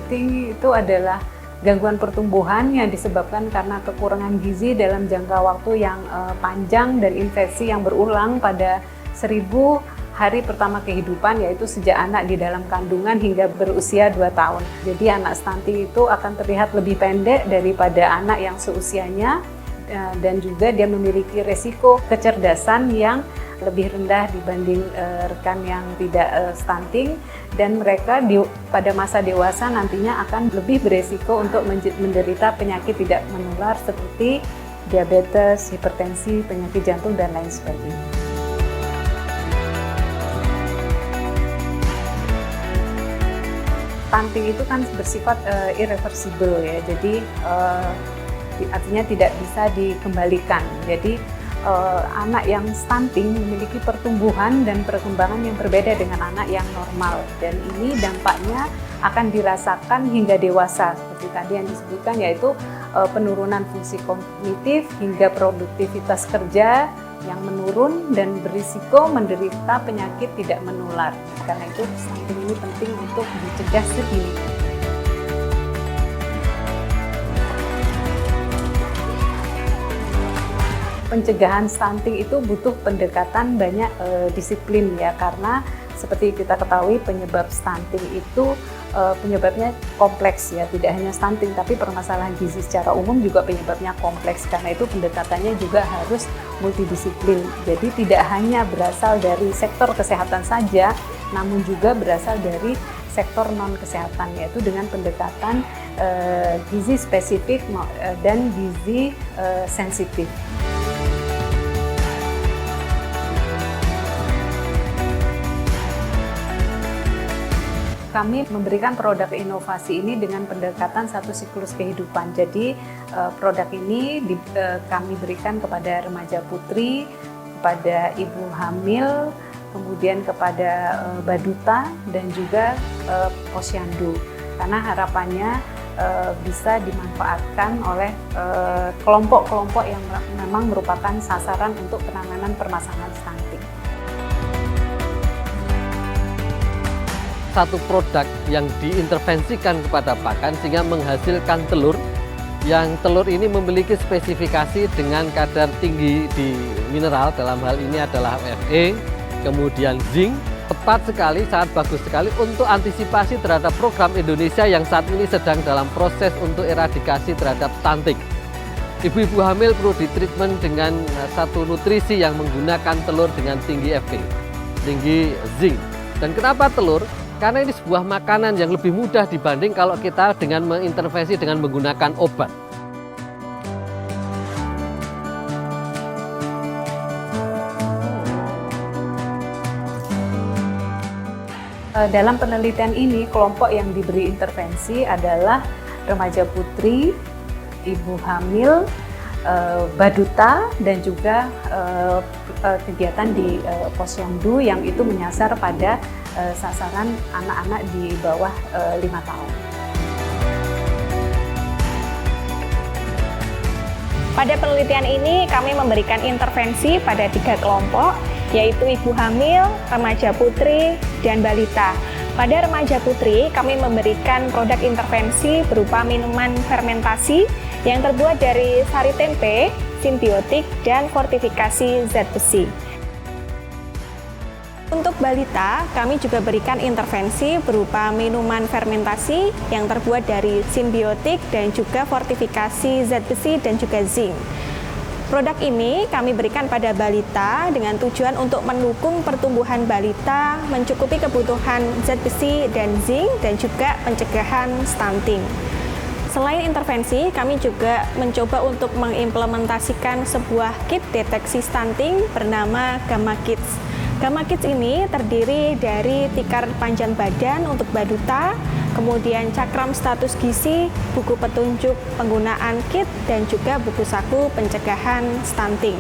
stunting itu adalah gangguan pertumbuhan yang disebabkan karena kekurangan gizi dalam jangka waktu yang panjang dan infeksi yang berulang pada 1000 hari pertama kehidupan, yaitu sejak anak di dalam kandungan hingga berusia 2 tahun. Jadi anak stunting itu akan terlihat lebih pendek daripada anak yang seusianya, dan juga dia memiliki resiko kecerdasan yang lebih rendah dibanding rekan yang tidak stunting, dan mereka pada masa dewasa nantinya akan lebih beresiko untuk menderita penyakit tidak menular seperti diabetes, hipertensi, penyakit jantung, dan lain sebagainya. Stunting itu kan bersifat irreversible ya, jadi artinya tidak bisa dikembalikan. Jadi anak yang stunting memiliki pertumbuhan dan perkembangan yang berbeda dengan anak yang normal, dan ini dampaknya akan dirasakan hingga dewasa seperti tadi yang disebutkan, yaitu penurunan fungsi kognitif hingga produktivitas kerja yang menurun dan berisiko menderita penyakit tidak menular. Karena itu stunting ini penting untuk dicegah sedini. Pencegahan stunting itu butuh pendekatan banyak disiplin ya, karena seperti kita ketahui penyebab stunting itu penyebabnya kompleks ya, tidak hanya stunting tapi permasalahan gizi secara umum juga penyebabnya kompleks. Karena itu pendekatannya juga harus multidisiplin. Jadi tidak hanya berasal dari sektor kesehatan saja, namun juga berasal dari sektor non kesehatan, yaitu dengan pendekatan gizi spesifik dan gizi sensitif. Kami memberikan produk inovasi ini dengan pendekatan satu siklus kehidupan. Jadi produk ini kami berikan kepada remaja putri, kepada ibu hamil, kemudian kepada baduta, dan juga posyandu. Karena harapannya bisa dimanfaatkan oleh kelompok-kelompok yang memang merupakan sasaran untuk penanganan permasalahan stunting. Satu produk yang diintervensikan kepada pakan sehingga menghasilkan telur, yang telur ini memiliki spesifikasi dengan kadar tinggi di mineral, dalam hal ini adalah Fe, kemudian zinc, tepat sekali, sangat bagus sekali untuk antisipasi terhadap program Indonesia yang saat ini sedang dalam proses untuk eradikasi terhadap stunting. Ibu-ibu hamil perlu ditreatment dengan satu nutrisi yang menggunakan telur dengan tinggi Fe, tinggi zinc. Dan kenapa telur? Karena ini sebuah makanan yang lebih mudah dibanding kalau kita dengan mengintervensi dengan menggunakan obat. Dalam penelitian ini, kelompok yang diberi intervensi adalah remaja putri, ibu hamil, baduta, dan juga kegiatan di posyandu yang itu menyasar pada sasaran anak-anak di bawah 5 tahun. Pada penelitian ini kami memberikan intervensi pada 3 kelompok, yaitu ibu hamil, remaja putri, dan balita. Pada remaja putri kami memberikan produk intervensi berupa minuman fermentasi yang terbuat dari sari tempe, simbiotik, dan fortifikasi zat besi. Untuk balita, kami juga berikan intervensi berupa minuman fermentasi yang terbuat dari simbiotik dan juga fortifikasi zat besi dan juga zinc. Produk ini kami berikan pada balita dengan tujuan untuk mendukung pertumbuhan balita, mencukupi kebutuhan zat besi dan zinc, dan juga pencegahan stunting. Selain intervensi, kami juga mencoba untuk mengimplementasikan sebuah kit deteksi stunting bernama Gamma Kits. Gamma Kits ini terdiri dari tikar panjang badan untuk baduta, kemudian cakram status gizi, buku petunjuk penggunaan kit, dan juga buku saku pencegahan stunting.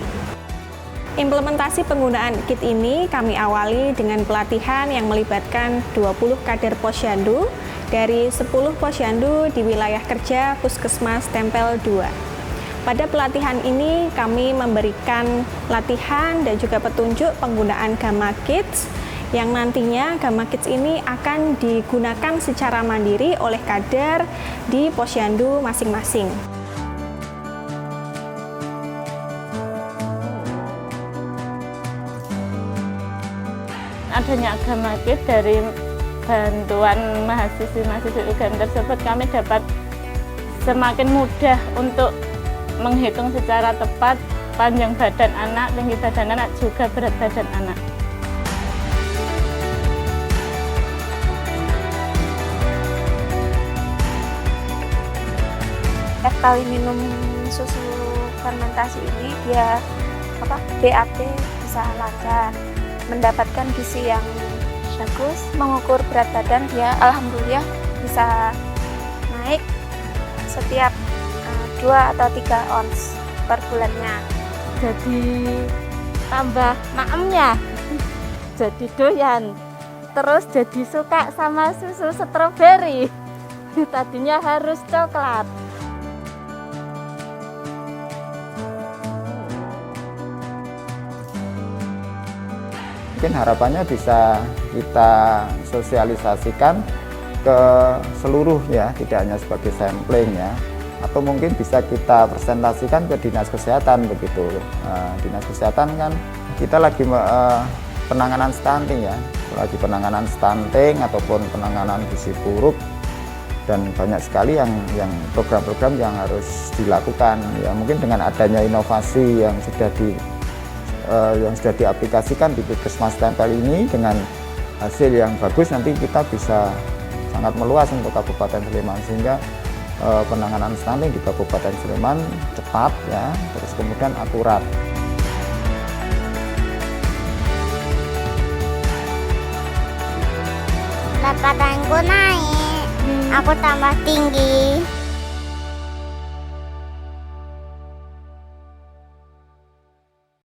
Implementasi penggunaan kit ini kami awali dengan pelatihan yang melibatkan 20 kader posyandu dari 10 posyandu di wilayah kerja Puskesmas Tempel 2. Pada pelatihan ini kami memberikan latihan dan juga petunjuk penggunaan Gamma Kits yang nantinya Gamma Kids ini akan digunakan secara mandiri oleh kader di posyandu masing-masing. Adanya Gamma Kids, dari bantuan mahasiswi-mahasiswi UGM tersebut kami dapat semakin mudah untuk menghitung secara tepat panjang badan anak, tinggi badan anak, juga berat badan anak. Kali minum susu fermentasi ini dia BAP bisa lancar, mendapatkan gizi yang bagus, mengukur berat badan dia alhamdulillah bisa naik setiap 2 atau 3 ons per bulannya. Jadi tambah maemnya, jadi doyan, terus jadi suka sama susu stroberi. Tadinya harus coklat. Mungkin harapannya bisa kita sosialisasikan ke seluruh ya, tidak hanya sebagai sampling ya, atau mungkin bisa kita presentasikan ke dinas kesehatan begitu. Dinas kesehatan kan kita lagi penanganan stunting ya, lagi penanganan stunting ataupun penanganan gizi buruk, dan banyak sekali yang program-program yang harus dilakukan ya. Mungkin dengan adanya inovasi yang sudah diaplikasikan di Puskesmas Tempel ini dengan hasil yang bagus, nanti kita bisa sangat meluas untuk Kabupaten Sleman, sehingga penanganan stunting di Kabupaten Sleman cepat ya, terus kemudian akurat. Berat badanku naik, aku tambah tinggi.